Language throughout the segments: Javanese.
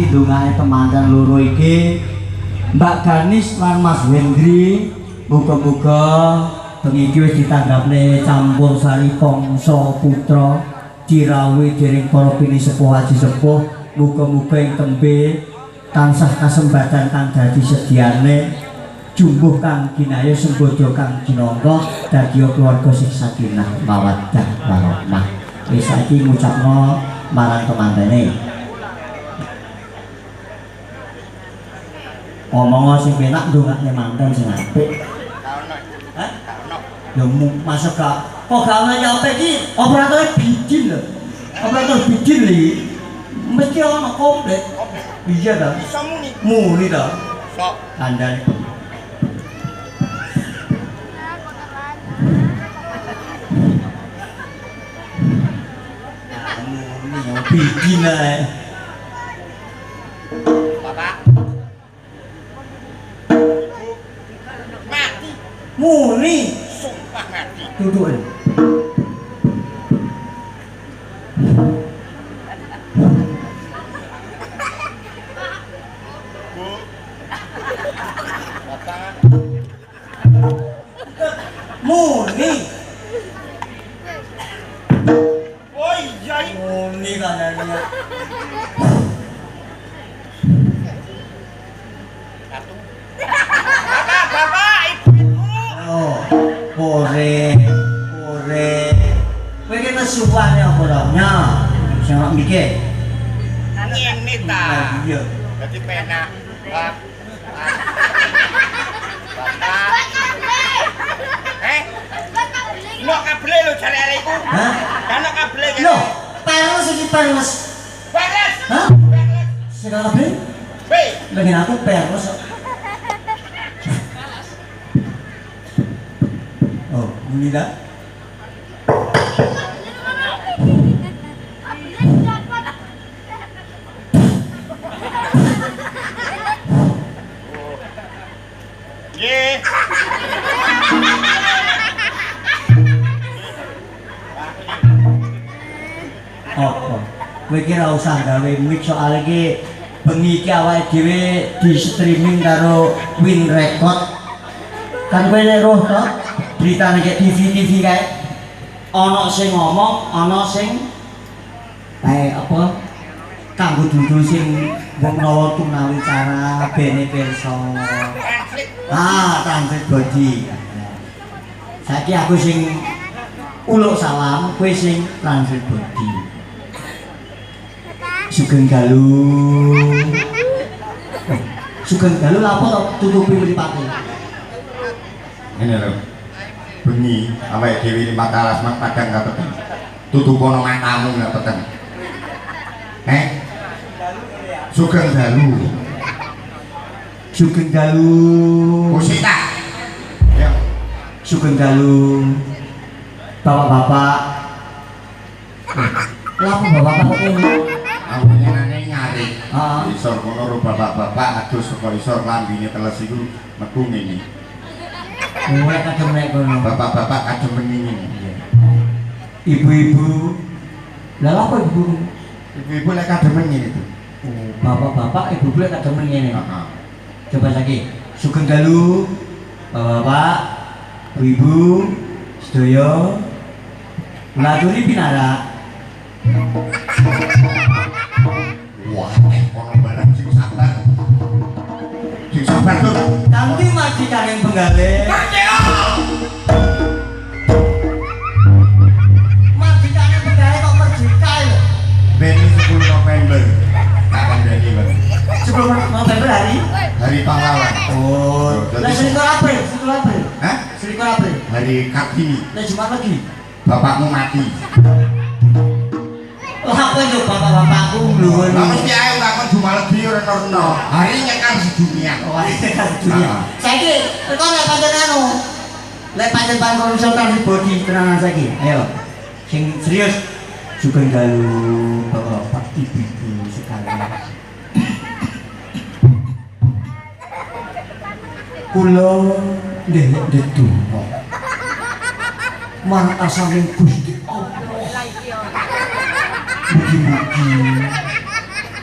Dungane temanten loro iki Mbak Ganis lan Mas Hendri muga-muga bengi iki wis ditanggapne campur sari kongso putra dirawi dening para pini sepuh haji sepuh muga-muga ing tembe tansah kasembatan kang dadi sediane jumbuh kang kinaya sembodo kang kinangga dadi keluarga sing sakinah mawaddah warahmah. Wis saiki ngucapno marang temantene ngomong sing penak ndongakne manten sing apik. Hah? Ya masuk kok gak ana nyampe iki operator bidin lho. Operator bidin iki mesti ana komplit. Iya ta? Bisa muni. Muni ta? Sok. Kandhane. Muni bidin ae. Muni sumpah mati dudukan Muni oh iya Muni kanannya Ore, kowe iki nesuwane apa to? Nya, sing ora mikir. Ngene ta. Iya. Dadi penak. Nok kabele lho jare arek iku. Hah? Kan nok kabele. Lho, peres iki peres. Peres. Hah? Peres. Sing kabele? B. Lagi aku peres. Oh, ini dah. Ye. Oh, kowe kira usah gawe mic soal iki bengi iki awake dhewe di streaming karo Win Record. Kan kowe nek roh to berita nek TV kae ana sing ngomong, ana sing kae apa kanggo dudul sing wong nawa tunawi cara bene pirsa. Transit body. Saiki aku sing uluk salam, kowe sing transit body. Sugeng Galuh. Sugeng Galuh lha apa tutupi mripate? Ngene lho. Bengi awake dhewe iki matalas mak padang kapeten. Tutupono matamu kapeten. Sugeng Galuh. Sugeng Galuh. Musita. Ya. Sugeng Galuh. Bapak-bapak. Lha bapak-bapak kok ngene? Aku nyenane nyari. Heeh. Isor kono bapak-bapak adus saka isor lambine teles iku metu ngene. Mulai kadang naik kono. Bapak-bapak kadang meningin. Ibu-ibu. Lah apa ibu? Ibu-ibu lek kadang meningin itu. Oh, bapak-bapak ibu-ibu lek kadang meningin. Heeh. Coba lagi. Sugeng Galuh. Bapak-bapak, ibu-ibu, sedaya. Ngaturi pinara. Wah, kono barang sing sabar. Sing sabar tuh. Kanthi majikane penggalih. Majikane penggalih kok merdeka lho. Beni 10 November. Kapan Beni, Bang? 10 November hari pahlawan. Oh, lah 1 April, 1 April. Hah? Iku apa? Hari Kartini. Nek Jumat lagi. Bapakmu mati. Lah apa itu bapak-bapakku lho. Lah mesti ae ora kon Jumat lagi ora ono. Hari nyekar sedunia. Oh, hari nyekar sedunia. Saiki kok nek pancen anu. Lek pancen konsultan di body tenanan saiki. Ayo. Sing serius sugeng dalu bapak ibu sekalian. Kula ndek donga. Marang asaning Gusti Allah. Mugi-mugi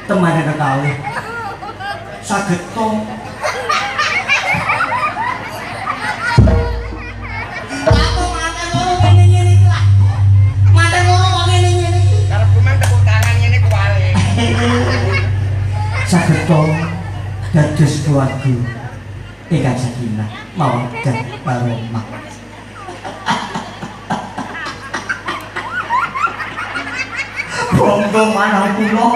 temane kekalih saged to aku manten loro ngene-ngene iki lah. Manten loro kok ngene-ngene iki. Karepku mang tepuk tangan ngene kuwale. Saged to dados keluarga ingkang sakinah mawaddah warahmah. Bonggo manah kula.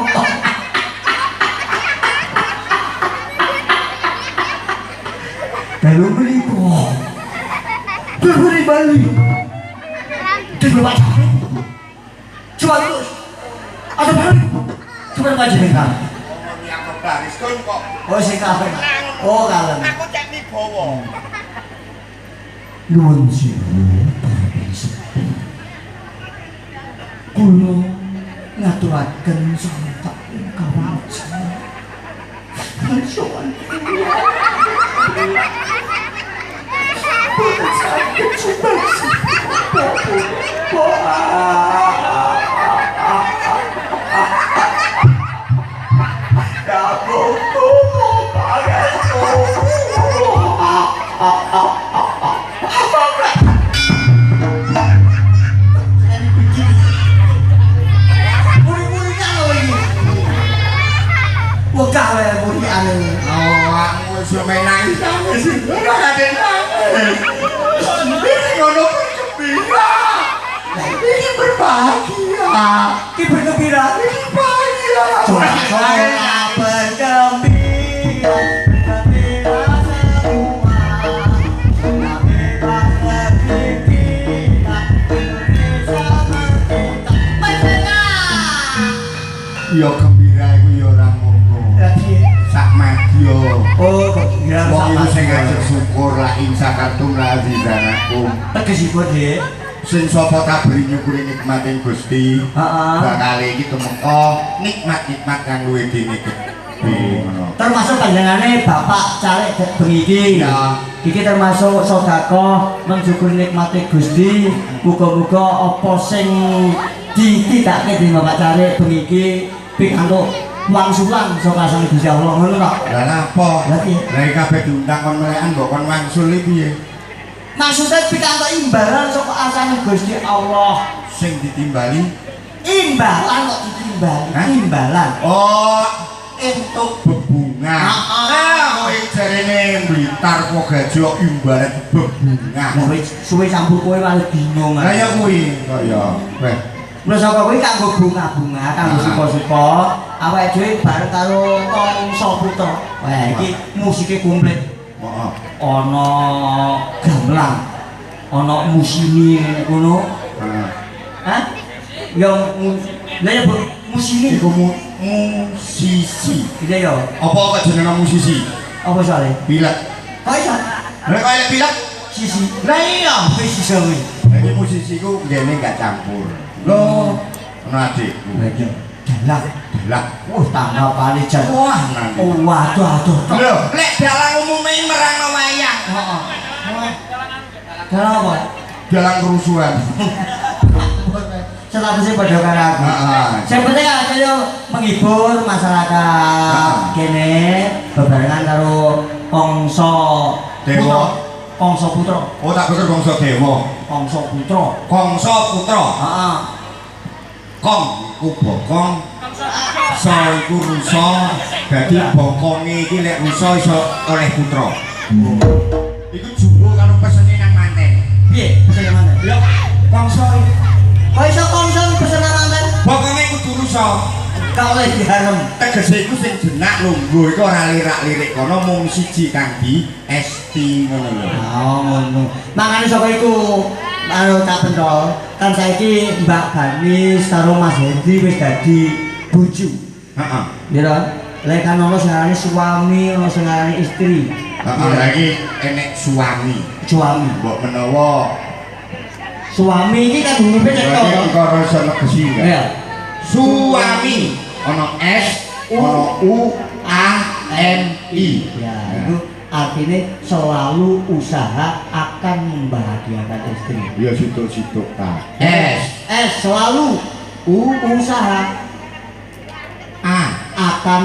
Dalu mriku. Beli Bali. Coba baca. Coba terus. Ada Bali. Coba baca dengan. Yang baris kon kok. Oh sing kalem. Oh kalem. Aku cek Wibowo. Nuwun sewu. Kula ngaturaken sontak kawajan. Sowan. Boten saged sumbangsi. Wegah wae mulyane. Awakmu wis menangis nangis. Ora ada nangis. Ini ngono gembira. Ini berbahagia. Ki bergembira. Ini bahagia. Soalnya bergembira. Gembira semua. Bebas bergembira. Indonesia merdeka. Merdeka. Ya gembira iku ya ora ngono. Sak madya. Oh, gembira Wong iku sing sama. ngajak syukur la insakatum la azizanakum. Tegesipun, Dik. Sing sapa kabeh nyukuri nikmating Gusti. Heeh. Bakal iki tumeka nikmat-nikmat kang luwih dene gede ngono. Termasuk panjenengane Bapak Caleg bengi iki. Ya. Iki termasuk sedekah mensyukuri nikmate Gusti. Muga-muga apa sing ditindakake dening Bapak Caleg bengi iki pikantuk wangsulan saka sang Gusti Allah ngono kok. Lah napa? Lah piye? Lah iki kabeh diundang kon melekan kok kon wangsul iki piye? Maksudnya pikantuk imbalan saka asane Gusti Allah. Sing ditimbali Imbalan kok ditimbali. Hah? Imbalan. oh entuk bebunga. Ah, kowe jarene Blitar Pogajo imbalan bebunga. Wis suwe campur kowe malah bingung. Lah ya kuwi kaya weh Lha saka kuwi kanggo bunga-bunga, kanggo suka-suka, awake dhewe bareng karo Kongso Putra. Wah, iki musike komplit. heeh. Ana gamelan, ana musini ngono. Heeh. Hah? Ya lha ya musini Iku musisi. iya ya. Apa kok jenenge musisi? Apa soalnya? Pilek. Kok iso? Lah kaya pilek. Sisi. Lah iya, wis iso kuwi. Jadi musisi ku ngene gak campur. Loh, ono adikku. Lagi dalang. Lah, Tangga paling jan. wah nanti. Oh, waduh, aduh. Lho, lek dalang umume merangno wayang. Heeh. Dalang apa? Dalang kerusuhan. Statusnya pada karo aku. Heeh. Yang penting aja menghibur masyarakat kene bebarengan karo Kongso Dewa. Kongso Putra. Oh, tak pikir bangsa dewa. Kongso Putra. Kongso putra. Heeh. Kong iku bokong. So iku rusa. Dadi bokonge iki lek rusa iso oleh putra. Iku jumbo karo pesene nang manten. Piye? Pesene manten. Lho, kongso Kok iso Kongso pesene manten? bokonge kudu rusa. gak oleh dihanem. Tegese iku sing jenak lungguh iku ora lirak-lirik kono mung siji kang di esti ngono lho. Oh ngono. Makane saka iku karo Cak Pentol kan saiki Mbak Ganis karo Mas Hendri wis dadi bojo. Heeh. Ya toh? Lek kan ono sing arane suami, ono sing arane istri. Heeh, lagi enek suami. Suami. Mbok menawa Suami iki kan hurufe cek to. berarti karo iso negesi kan. Iya. Suami ono S, ono U, A, M, I. Ya, itu artinya selalu usaha akan membahagiakan istri. Ya situ-situ ta. S selalu usaha A, akan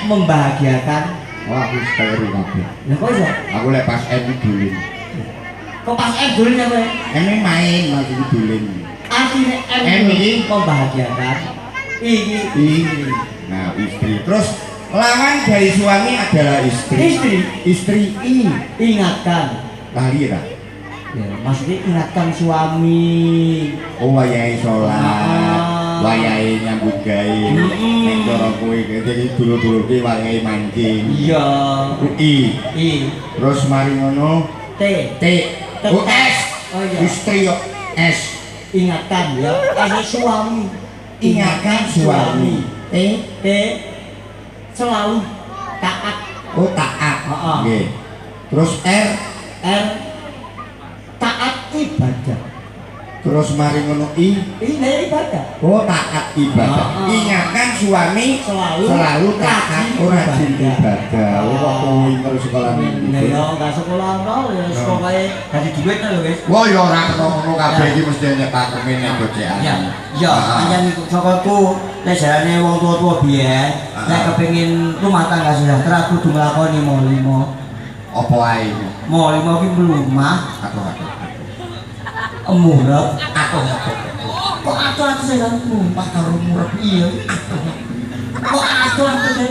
membahagiakan. wah aku keliru kabeh. Lah kok iso? Aku lek pas M dulin. Kok pas M dulu apa? M main maksud dulin. Artinya M M ini membahagiakan. Ini Nah, istri. Terus lawan dari suami adalah istri. Istri I. ingatkan. Lali ya. Ya, maksudnya ingatkan suami. Oh, wayahe salat. Wayahe nyambut gawe. Nek cara kowe iki dulur-dulur ki wayahe mancing. Iya. I. Terus mari ngono T. Oh, S. Oh iya. Istri yo S. Ingatkan ya. Suami. Ingatkan suami. T. Selalu taat. Oh, taat. Heeh. Nggih. Terus R. Taat ibadah. Terus mari ngono I. Ini ibadah. Oh, taat ibadah. Ingatkan suami selalu taat rajin ibadah. Oh, kok pinter sekolah ini. Nah, ya enggak sekolah nol ya, pokoknya dari duit lho guys. Wah, ya ora ngono kabeh iki mesti nyetak kemene gocekan. Ya, anjen sokoku nek jarane wong tua-tua biyen, nek kepengin rumah tangga sejahtera kudu nglakoni molimo. Apa ae? Molimo ki mlumah, Aku. murep, kok atuh sing mlumpah karo murep iya. Kok atuh sing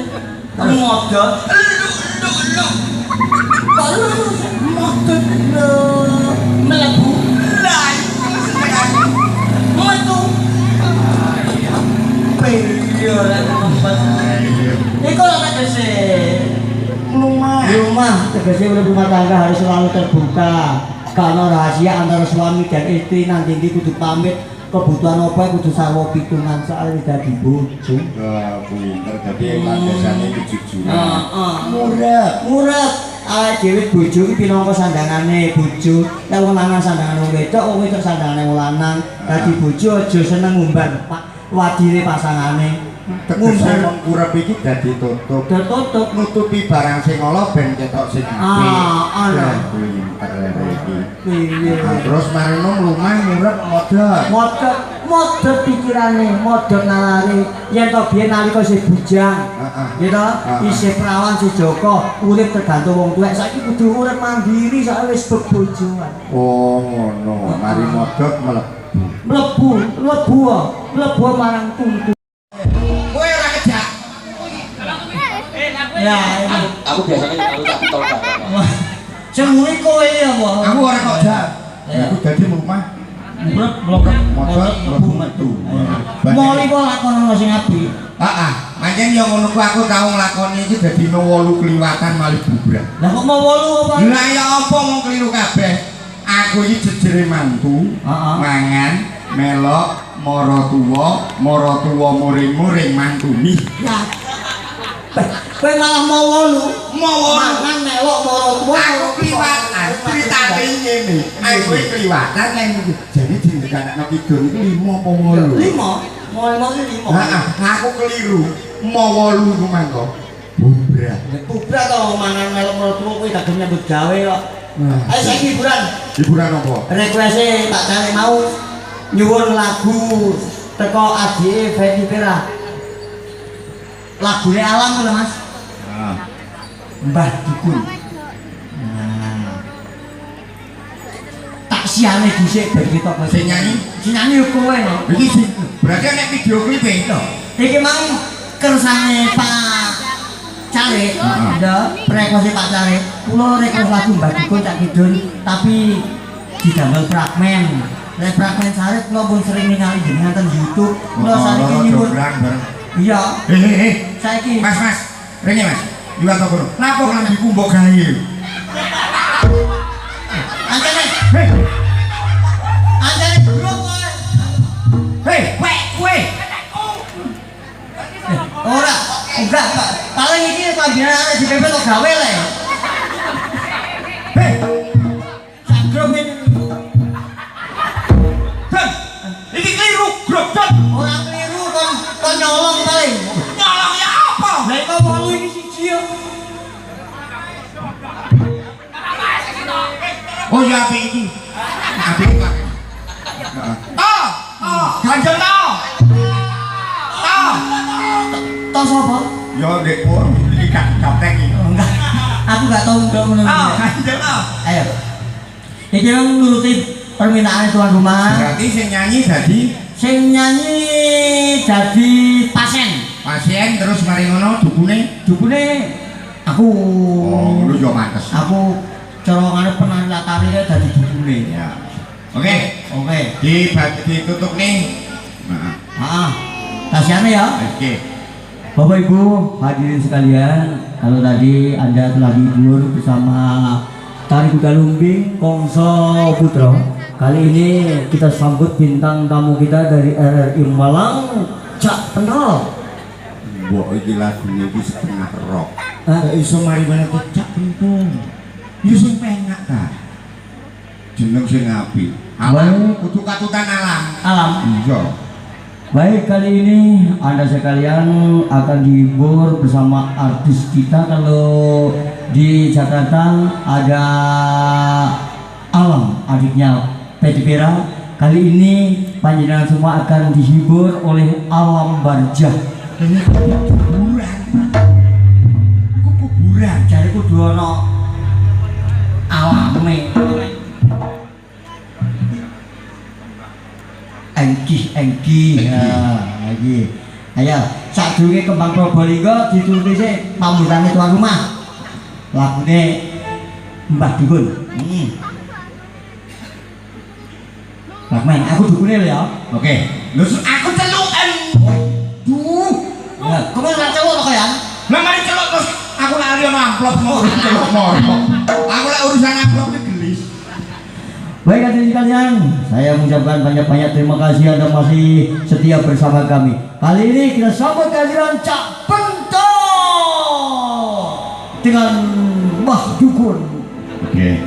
ngodot. Modot mlebu lah. Metu. Iya ora tempat. Iku lho tegese. Rumah tegese urip rumah tangga harus selalu terbuka. Kalau rahasia antara suami dan istri nanti kudu pamit kebutuhan apa kudu sarwa pitungan soalnya dadi bojo. Wah, pinter dadi landasane kejujuran. Murah. Awake dhewe bojo iki pinangka sandangane bojo. Nek wong lanang sandangane wong wedok, wong wedok sandangane wong lanang. Dadi bojo aja seneng ngumbar wadine pasangane. Tegese wong urip iki dadi tutup. Tertutup Nutupi barang sing ala ben ketok sing apik. ana. Pinter iki. Iya. Terus mari mlumah murep modal. Modot pikirane, modot nalari. Yen to biyen nalika isih bujang. Gitu, isih perawan si Joko, urip tergantung wong tuwek. Saiki kudu urip mandiri soalnya wis bebojoan. Oh, ngono. Mari modot Mlebu marang tunggu. Kowe ora kejak. Ya, ini. Aku biasanya kalau tak tol Sing muni kowe apa? Aku ora kejak. Aku dadi mlumah modal mlebu metu. Moli kok lakonono sing apik. Heeh, pancen yo ngono ku aku tau nglakoni iki dadi 8 kliwatan malih bubrah. Lah kok mau 8 apa? Lah ya apa mung kliru kabeh. Aku iki jejere mantu, mangan, melok, mara tuwa muring-muring mantuni. Ya. Kowe malah mau 8. Mangan melok mara tuwa. Aku kliwatan, critane ngene. Aku kliwatan nang jadi dindekanakno kidul iki 5 apa 8? 5. Mau 5. Heeh, aku keliru. Mau 8 ku mangko. Bubrah. Kubra to mangan melok mara tuwa kowe gak gelem nyambut gawe kok. Ayo saiki hiburan. Hiburan apa? Request Pak Cari mau nyuwun lagu teko adike Fedi Pera. Lagune alam lho Mas. Mbah Dukun. Nah. Tak siane dhisik ben kita Sing nyanyi? Sing nyanyi yo kowe no. Iki sing berarti nek video klip itu. Iki mau kersane Pak Cari. Ndak, request Pak Cari. Kula request lagu Mbah Dukun tak kidul tapi didamel fragmen. Lek fragmen sari kula pun sering ningali jenengan ten YouTube. Kula saiki Loro nyuwun. jogran bareng. Iya, Hehehe. saiki. Mas, rene Mas. Liwat to kono. Napa klambiku mbok gawe? Anjane, Hei, anjane grup kowe. hei, kowe. Ora, enggak. Paling iki sampeyan dipepet kok gawe le. Hei, Sak grup ini. Don. Iki keliru, grup Don. Ora keliru kon nyolong paling. Nyolong ya apa? Lah kok walu iki siji yo. Oh ya apik iki. Apik Pak. Heeh. Ganjel to. To sapa? Ya ndek pur iki gaptek iki. Enggak. Aku enggak tahu ndak ngono. Ganjel to. Ayo. Iki yang nuruti permintaan tuan rumah. Berarti sing nyanyi dadi Sing nyanyi jadi pasien. pasien terus mari ngono dukune. Dukune aku. Oh, ngono yo mantes. Aku cara ngarep penari latarine dadi dukune. Ya. Oke, Oke. ditutup nih. Nah, Heeh. Kasihan ya. oke. Bapak Ibu hadirin sekalian, kalau tadi Anda telah dihibur bersama Tari Kuda Lumbing Kongso Putra. Kali ini kita sambut bintang tamu kita dari RRI Malang, Cak Pentol. Mbok iki lagune iki setengah rock. Hah? Kok iso mari mana Cak Pentol? Ya sing penak ta. Jeneng sing apik. Alam kudu katutan alam. Alam. Iya. Baik, kali ini Anda sekalian akan dihibur bersama artis kita. Kalau di Jakarta ada Alam, adiknya Peti Pera. Kali ini panjenengan semua akan dihibur oleh Alam Barjah. Ini kuburan. Iku kuburan. Jadi kudu ana alame. Engki ya lagi. Ayo, sadurunge kembang Probolinggo ditulis pambutane tuan rumah. Lagune Mbah Dukun. Lakmen, aku dukune lho ya. Oke. Lho aku celukan. Duh. Ya, kowe ora cewek kok ya? Lah mari celuk terus aku lali ono amplop mau celuk moro. Aku lek urusan amplop iki gelis. Baik hadirin sekalian, saya mengucapkan banyak-banyak terima kasih Anda masih setia bersama kami. Kali ini kita sambut kehadiran Cak Pentol dengan Mbah Dukun. Oke,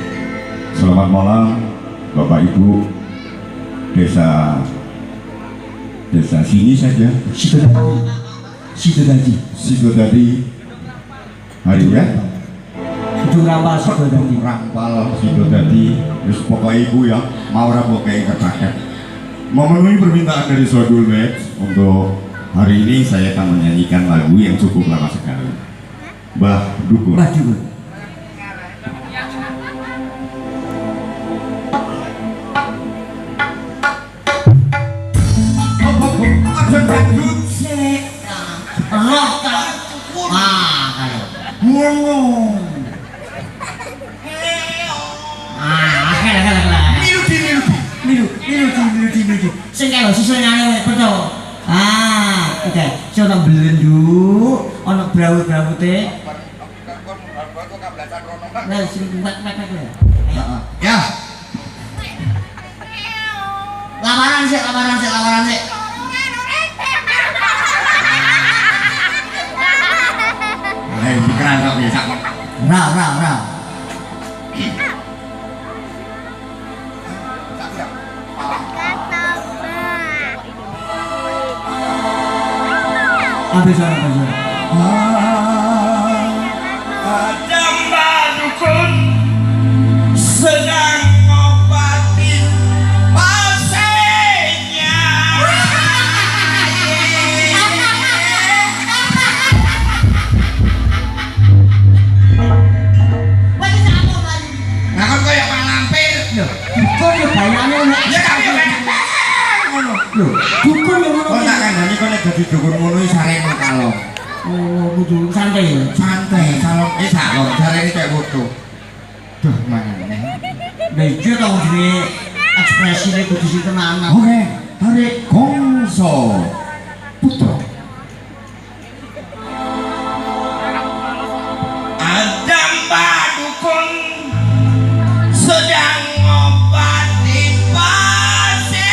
selamat malam Bapak Ibu desa sini saja, Situ tadi. Sidodadi hari ya, Itu ramal situ tadi. Rampal Sidodadi, terus pokoknya Ibu ya, mau rapo kayak kepaket. Memenuhi permintaan dari Sodul Max untuk hari ini saya akan menyanyikan lagu yang cukup lama sekali, Mbah Dukun. Mbah Dukun. Aja dangdut sik. Roh tak. Kalau Ngono. Milu. Sing kalau sisanya betul. Oke. Saya orang belendu, orang berawut-berawute. Nah, sing mek ya. Ya. Lamaran sih. Hei, pikiran kok bisa kok. Ra. Habis suara. Ada Mbak Dukun sedang ngobatin pasiennya. Nah kan kayak Pak Lampir. Dukun ya bayane nek. Ya kan ya kan. Ngono. Lho, dukun ya ngono. Kok tak kandhani kok nek dadi dukun ngono iki sarene kalong. Oh, kudu santai ya. Santai, salon salon sarene kayak foto. Duh, mana? Lah iki tau jenenge ekspresine kudu sing tenanan. Oke, tarik Kongso Putra. Ada Mbak Dukun sedang ngobati pasiennya.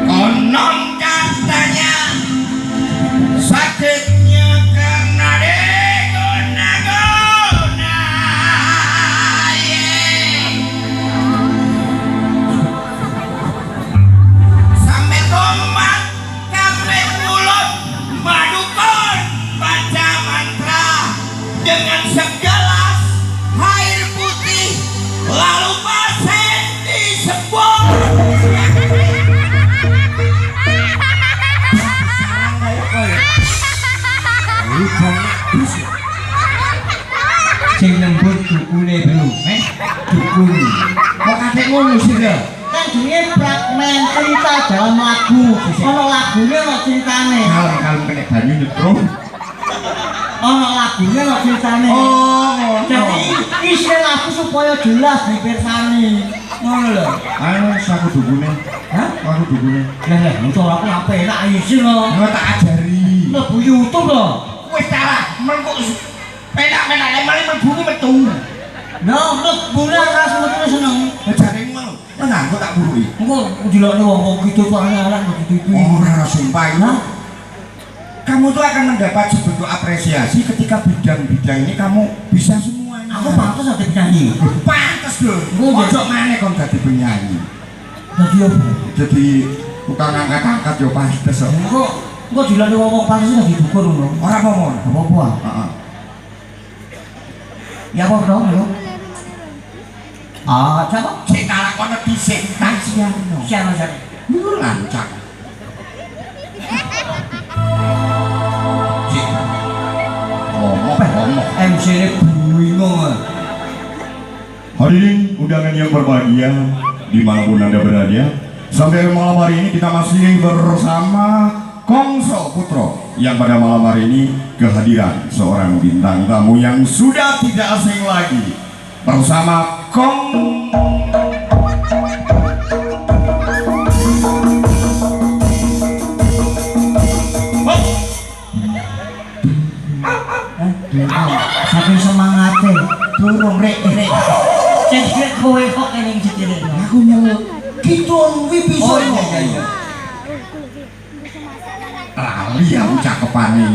Konon katanya sakitnya karena diguna-guna. Sampai tomat kafe mulut madukun baca mantra dengan segelas air putih lalu pasien disebut. Sing nembut dukune bro, dukun. Kok katik ngono sih lho? Kan jenenge fragmen cerita dalam lagu. Ono lagune ono ceritane. Kalau kena banyu nyetrum. Ono lagune ono ceritane. Oh, Jadi isi lagu supaya jelas dipirsani. Ngono lho. ayo aku dukune. Hah? Aku dukune. Lah motor aku apa enak isi lho. Nggak tak ajari. Lebu YouTube lho. Wis salah, mengko penak-penak lemari mlebu metu. No, lebune ras metu seneng. Jaremu ngono. Tenang kok tak burui. Engko dilokne wong gitu kok anak begitu. Ora sumpah itu. Kamu tuh akan mendapat sebuah apresiasi ketika bidang-bidang ini kamu bisa semuanya. Aku pantes ade penyanyi. Pantes lho. Oh, Ojo maneh kon dadi penyanyi. Dadi opo? Jadi tukang angkat-angkat yo pantes kok. Engko dilokne wong pantes dadi dukun ngono. Ora apa-apa. Apa-apa. Heeh. Ya apa dong lho? Ah, coba. Sing kalakono dhisik kasihan. Siapa? Lancak. Cik. Ngomong. MC ini bingung. Hadirin undangan yang berbahagia dimanapun anda berada, sampai malam hari ini kita masih bersama Kongso Putra yang pada malam hari ini kehadiran seorang bintang tamu yang sudah tidak asing lagi bersama Saking semangatnya turun rek cek kowe kok ini cedera Aku nyeluk. Gitu wi bisa. Oh iya Lali aku cakepane.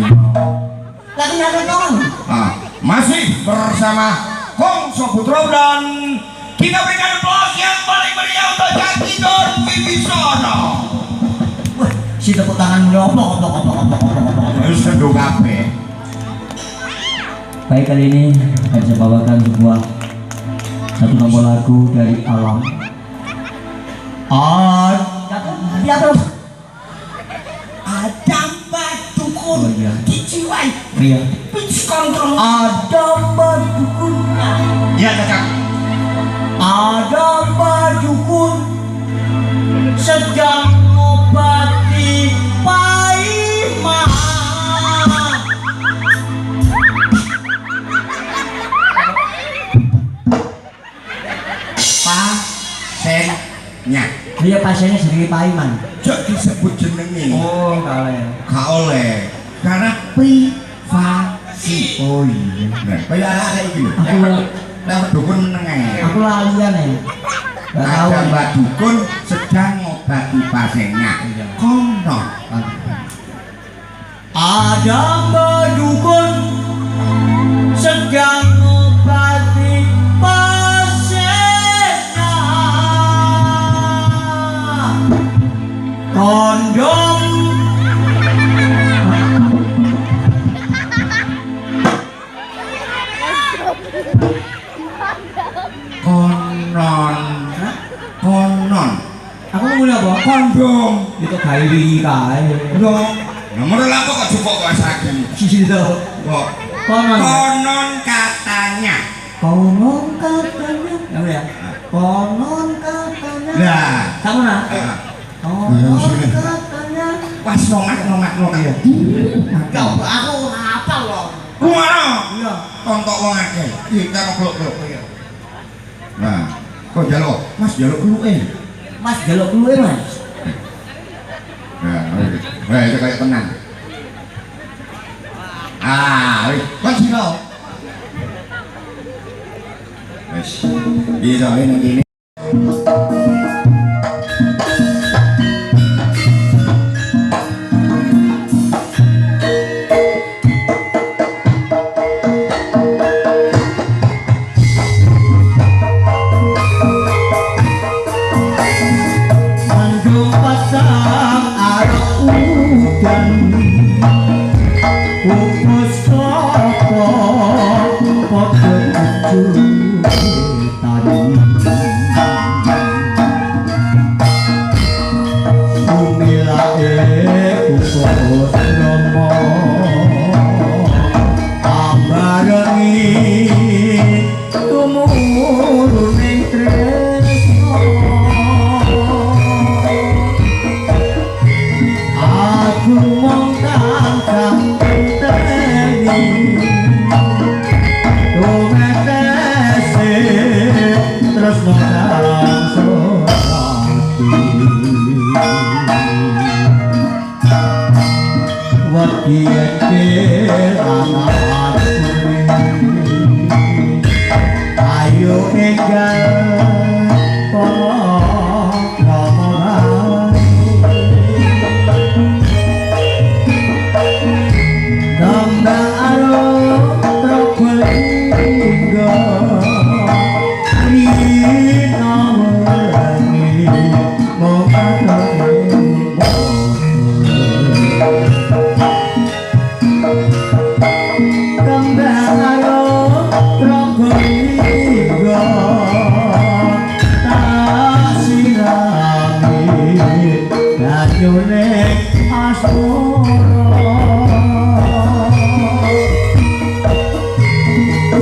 lagi ada kawan Masih bersama Kongso Putra dan kita berikan aplaus yang paling meriah untuk Jatidor Wibisono. wah si tepuk tangan oplok. Terus seduk kabeh. Baik, kali ini akan saya bawakan sebuah satu nomor lagu dari Alam. Ada Dukun Oh, iya. dijiwai Iya. pitch control. Ada Dukun. Ya cakap. Ada Dukun sedang ngobati Paimah. Pasiennya. Dia pasiennya sendiri Paiman. Jok disebut jenenge. Oh, kalah. Gak oleh. Karena privasi. Oh iya. Nah, kaya arek iki lho. Aku Lewat dukun meneng ae. aku lalian ya. Gak tahu. Ada Mbak Dukun sedang ngobati pasiennya. Kono. Ada Mbak Dukun sedang ngobati pasiennya. Kondom. Konon. Aku mulai apa? Kondom. Itu kayak wiri kae. Yo. Nomor apa kok cukup kok saiki? Gitu. Kok Konon. konon katanya. Konon katanya. Ya. Konon katanya. Lah, Kamu nak? ah, Konon katanya. pas nomak ya. Kau aku hafal loh. kontok wong akeh. Iki karo kluk-kluk. Nah, kok njaluk? Mas njaluk kluke. Mas jaluk kluwe Mas. Nah, wah itu kayak tenang. Ah, wis, kon sira. Wis, iki jane nang kene. Mendung pasang arep udan Kukus klopo padha kejutan Sumilae kukus romo Ambarengi tumuruning tresno Aku mong tansah enteni tumetese tresno tresno ati Wati engkel anakku ayo enggal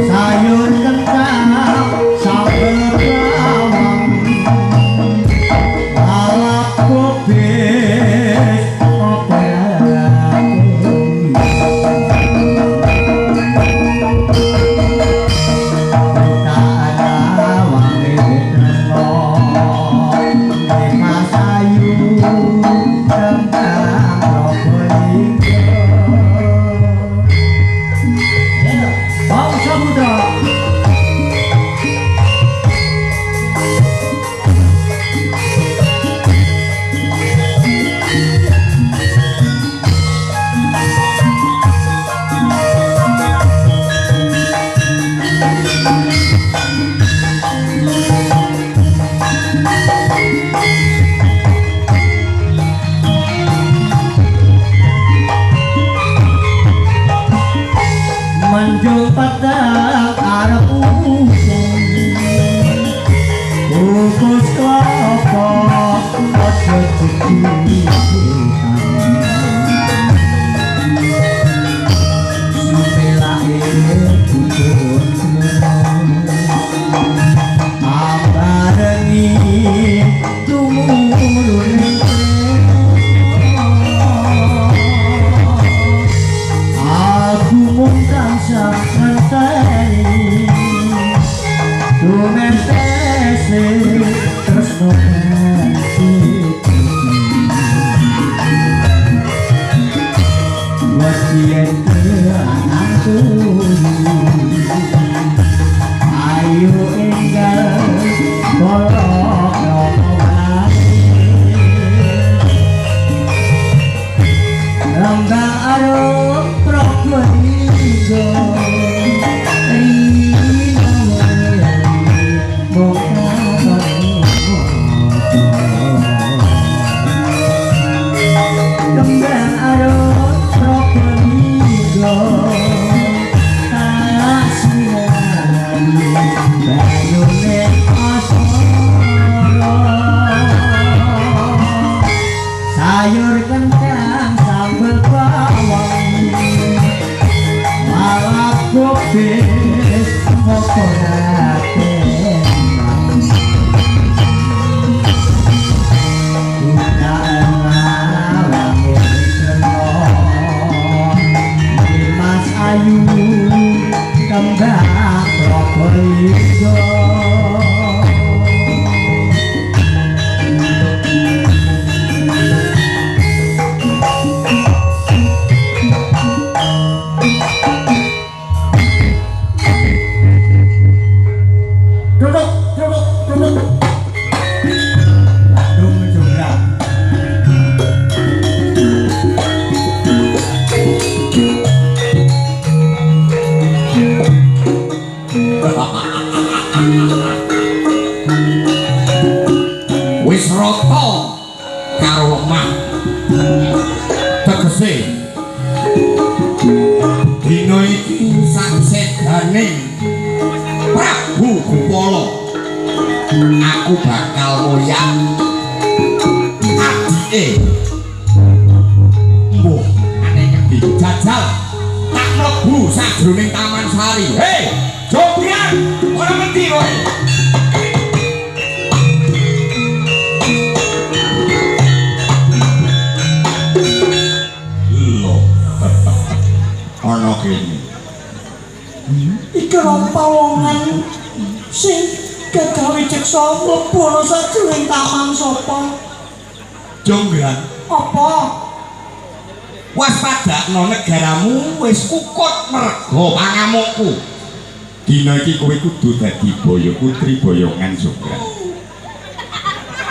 sayur kentang sambal bawang lalap kubis Manjung patah arep udan kukus klopo padha jejutan Sumilae kukus ambarengi tumurune Aku mung tansah ngenteni tumetese tresno ati Wati engkel anakku ayo enggal kolok Rambang arep prokmenigo Kembang arep prokmenigo Kasihan banyune asmara Sayur kentang sambal bawang malah kubis mokorate Ayu kembang Probolinggo. Duduk. Bandung juga. Wis rata karo lemah tegese dina iki saksedaning Prabu Kupala aku bakal ngoyak adike mbuh aneh ngendi jajal tak mlebu sajroning Taman Sari. Hei Jobrian ora menti kowe. Ana kene. Iki rompawongan sing kegawe ceksa mlebu ana sajroning taman sapa? Jonggrang, Apa? waspadakno negaramu wis kukut merga pangamukku. Dina iki kowe kudu dadi boyo putri boyongan Jonggrang.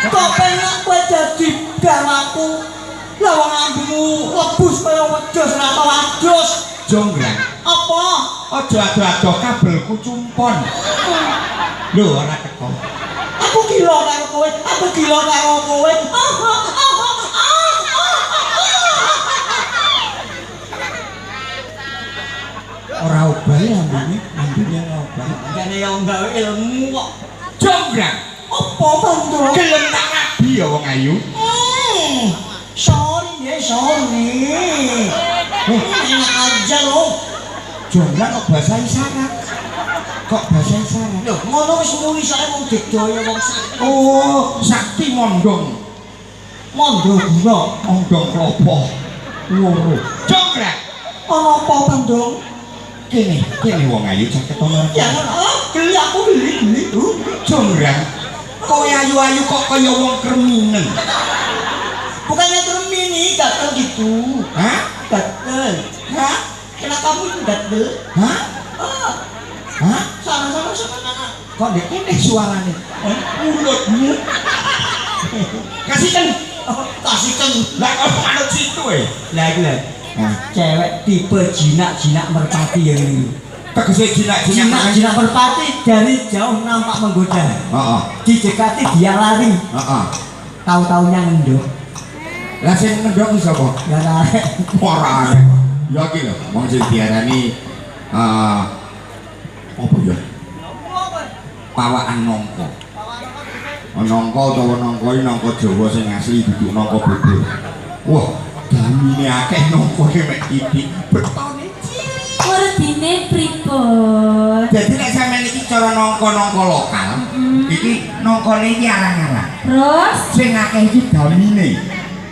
Kok penak kowe dadi garwaku? Lah wong ambimu lebus kaya wedhus ora tau adus. Jonggrang, Apa? aja ado-ado kabelku cumpon. Lho ora teko. Aku gila karo kowe. Ora obah ambune ora obah. Makane yo gawe ilmu kok. Jonggrang, Apa Bandung? gelem tak rabi ya wong ayu. Sorry. Enak aja lo. Jonggrang kok bahasa isyarat. Loh, ngono wis muni sae wong digdaya wong sakti. Oh, sakti mondong. Mondro guna. Mondong klopo. Loro. Jonggrang, Ana apa Bandung? kene wong ayu caket ono. Jangan geli aku geli. Jonggrang, kowe ayu-ayu kok kaya wong kreminen. Bukannya termini gatel gitu. Hah? Gatel. Hah? Kena kamu itu gatel. Hah? Hah? Sana. Kok dek kene suarane? Mulutmu. Kasihkan. Kasihkan. Lah kok manut situ Lah iki lho. Cewek tipe jinak merpati yang ini. Tegese jinak-jinak. Jinak merpati dari jauh nampak menggoda. Heeh. Didekati dia lari. Heeh. Tahu-taunya ngendok. Lah sing ngendok iki sapa? Ya arek. Ora arek. Ya iki lho, wong sing diarani apa ya? Pawakan nangka. Nangka utawa nangka iki nangka Jawa sing asli duduk nangka bubur. Wah, damine akeh nangkane mek titik. Betone Werdine pripun? Jadi nek sampeyan iki cara nangka-nangka lokal, iki nangkane iki arang-arang. Terus? Sing akeh iki damine.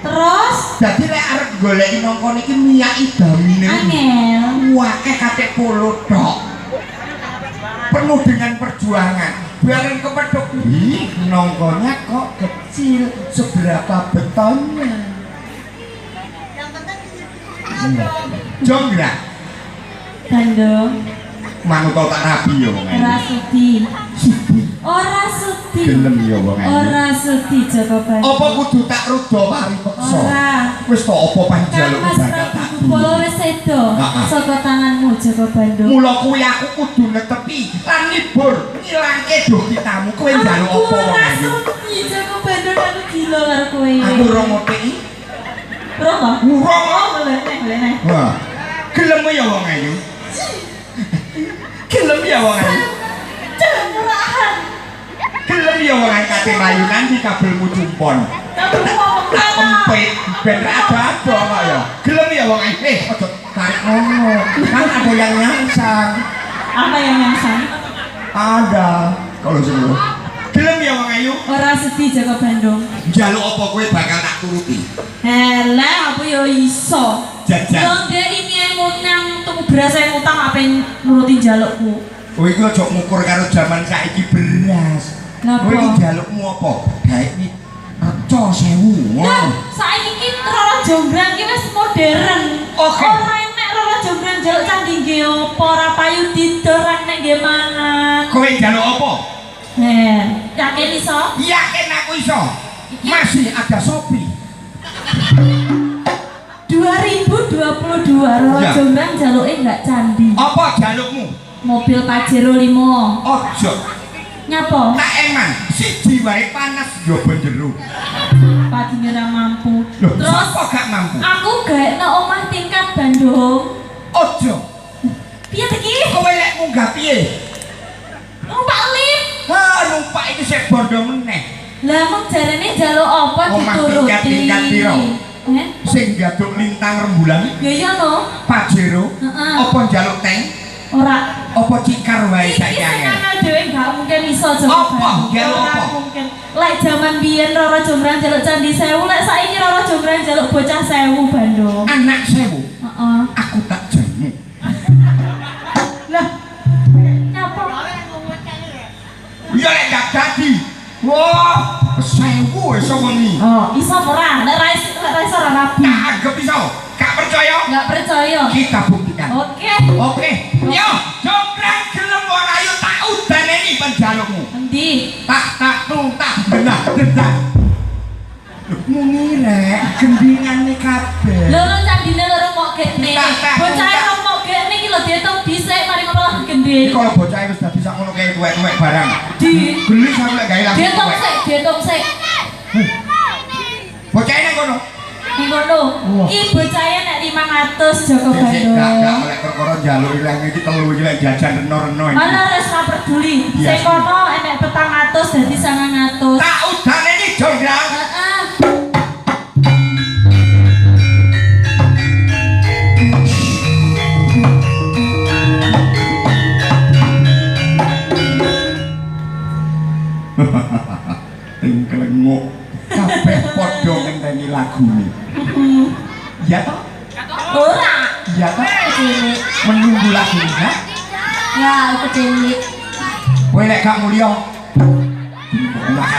Terus? Dadi nek arep goleki nangkane iki miyaki damine. Angel. Akeh katik polo tok. Penuh dengan perjuangan. Bareng kepethuk, nangkanya kok kecil, seberapa betonnya? Jonggrang. Bandung. Manut tak rabi ya wong Ora ayu. sudi. Ora sudi. Gelem ya wong ayu. Ora sudi Joko Bandung. Apa kudu tak rudo paripeksa? Ora. Wis to apa panjaluk Mas bakal tak Prabu Kupala wis sedo Heeh. saka tanganmu Joko Bandung. Mula kuwi aku kudu netepi lan libur ngilangke dokitamu. Kowe njaluk Aku apa wong ora ayu? sudi Joko Bandung, aku gila karo kowe. Aku ora ngopi. Romo. Urung. Oh, boleh. Wah. Gelem ya wong ayu. Gelem ya wong ayu. Jangan murahan. Gelem ya wong ayu kate mayunan di kabelmu cumpon. Kamu ngomong Tak apa? empit ben ra ada-ada kok ya. Gelem ya wong ayu. Aja tarik ngono. Kan ada yang nyangsang. Apa yang nyasar? Ada. Kalau semua. Gelem ya wong ayu. Ora sedih Joko Bandung. Njaluk apa kowe bakal tak turuti. Hele, apa yo iso? Jajan. Wong dhek ini nang tuku beras yang utang apa yang nurutin jalukku. Kowe iki aja ngukur karo jaman saiki beras. Napa? Kowe iki jalukmu apa? Gawe iki reca 1000. Nah, saiki ki Roro Jonggrang ki wis modern. Oke. Ora enek Roro Jonggrang jaluk candi nggih apa, ora payu didol ra enek nggih mangan. Kowe jaluk apa? Yakin iso? Yakin aku iso. Masih ada Shopee. 2022 Roro Ya. Jonggrang jaluke enggak candi. Apa jalukmu? Mobil Pajero 5. Ojo. Nyapa? Tak eman, siji wae panas yo benjero. Padine ra mampu. Loh, Terus sapa gak mampu? aku gaekno omah tingkat Bandung. Ojo. Piye ta ki? Kowe lek munggah piye? Numpak lift. Ha, numpak iki sik bondo meneh. Lah mung jarene jaluk apa Omah dituruti? tingkat piro? Sing gaduk lintang rembulan Ya iya no. Pajero. Heeh. Apa njaluk tank? Ora. Apa cikar wae Iki saiki sing angel? angel dhewe gak mungkin iso jalu. Apa? Jaluk Ora apa? mungkin. Lek jaman biyen Roro Jonggrang jaluk candi 1000, lek saiki Roro Jonggrang jaluk bocah 1000 Bandung. Anak 1000. Heeh. Aku tak jamu. Lah. Nyapa? Ya lek gak dadi. Wah, 1000 wis wengi. Oh, iso ora? Lek ra iso ora rabi. Tak anggap iso. Gak percaya? Enggak percaya. Kita buktikan. Oke. Oke. Yo, Jonggrang gelem ora ayo tak udaneni penjalukmu. Endi? Tak genah gendah. Muni rek gendingane kabeh. Loro candine loro mok gekne. Tak. Bocah rong mok gekne iki lho diitung dhisik mari ngono lah Iki gende. kalau bocah wis dadi sak ngono kaya tuwek-tuwek barang. Di Geli sampe gawe langsung diitung sik. Bocah nang kono. Ning ngono. Iki bocahe nek 500 Joko Sik gak Bandung. oleh perkara njaluk ilang iki telu iki lek jajan reno-reno iki. Ana res ora peduli. Iya Sing sih. kono enek 400 dadi 900. Tak udaneni Jonggrang. Heeh. Tengklenguk kabeh padha ngenteni lagune. Ya toh? Ora. Ya toh? Cilik. Menunggu lagune, ha? Ya, aku cilik. Kowe lek gak mulya. Enggak.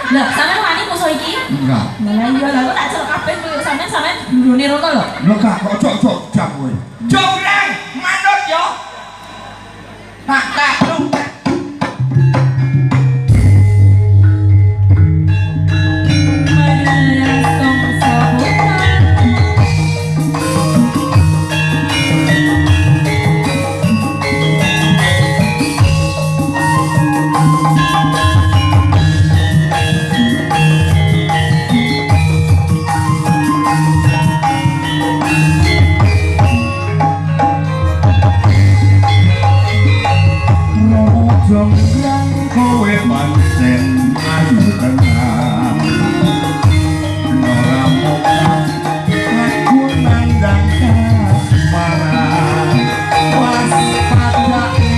Lah, sampean wani musuh iki? Enggak. Lah iya lah, kok tak celok kabeh koyo sampean durune rono lho. Lho gak kok ojo jam kowe. Jonggrang, manut yo. Tak. Jonggrang kowe pancen ayu tenan. Ora mokal aku nandang kasmaran. Waspadane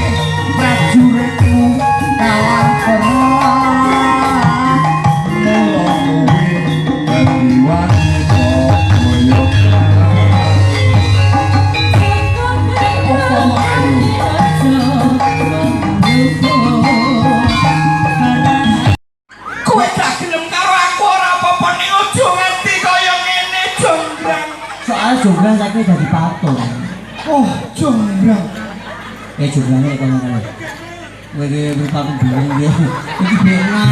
prajuritmu kawan perang. Mula kowe dadi wanita moyokan. Kowe gak gelem karo aku ora apa-apa ning ojo nganti kaya ngene Jonggrang. Soal Jonggrang saiki dadi patung. Oh, Jonggrang. Jonggrange kono kae. Kowe iki patung biyen iki. Iki bena.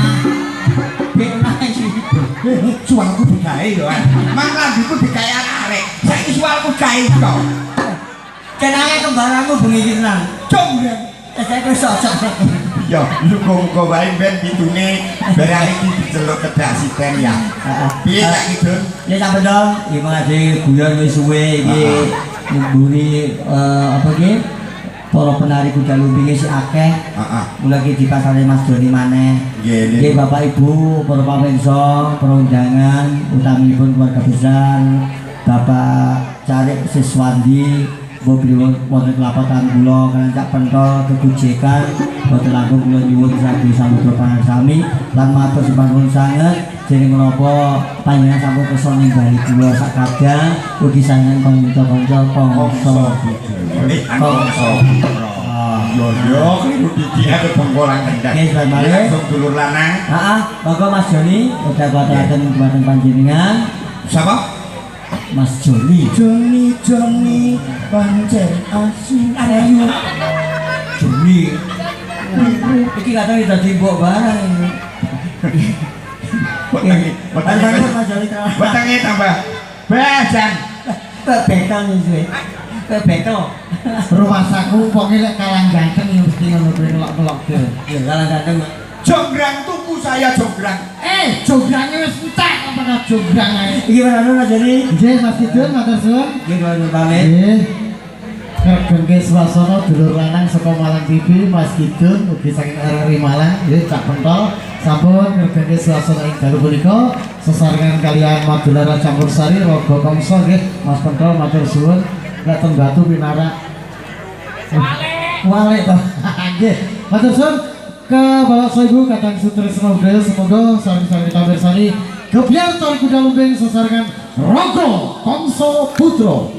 Bena iki. Suaraku digawe yo. Manglandiku digawe arek. Saiki suaraku gawe to. Kenange kembaranmu bengi iki tenan. Jonggrang. Saya kok sosok. Yo, muga-muga wae ben pitune barang iki diceluk kedasiten ya. Piye tak kidul? Ya sampe dong, iki mengaji guyon wis suwe iki ngumbuni apa iki? Para penari kuda lumping si akeh. Heeh. Mulai iki di pasare Mas Doni maneh. Nggih. Nggih Bapak Ibu, para pamirsa, para undangan, utamipun keluarga besar, Bapak Carik Siswandi, Bobriwon wonten kelapatan kula kan cak pentol kegujekan wonten langkung kula nyuwun saking samudra pangarsami lan matur supanuwun sanget Jadi menapa panjenengan sampun kersa ningali kula sak kadang ugi sangen kanca-kanca Kongso kongso. Kongso Putra. Yo kliru didi ate bengkolang kendang. Oke, selamat malam. Langsung dulur lanang. Monggo Mas Joni udah kuataken dumateng panjenengan. Siapa? Mas Joni. Joni pancen asu Ayo. Joni. Iki kadang dadi mbok barang. Mas Joni. Wetenge tambah. Bajan. Bekel nih. Bekel. Rumah saku pokoknya lek kalang ganteng yang mesti ngono kuwi ngelok-ngelok ke. Ya kalah ganteng. Jonggrang tuku saya jonggrang. Jograngnya wis entek apa jograng ae. Iki mana Mas Joni? Nggih Mas Kidul matur suwun. Nggih kula pamit. Nggih. Kagengke swasana dulur lanang saka Malang TV Mas Kidul ugi saking RRI Malang nggih Cak Pentol sampun kagengke swasana ing dalu punika sesarengan kalian Madulara Campursari Raga Kongso nggih Mas Pentol matur suwun. Lek teng Batu Pinara. Wale to. Nggih. Matur suwun ke Bapak Soibu Kadang Sutrisno Bel semoga sami-sami tabersari kebiar tori kuda lumbing sesarengan Rogo Kongso Putro.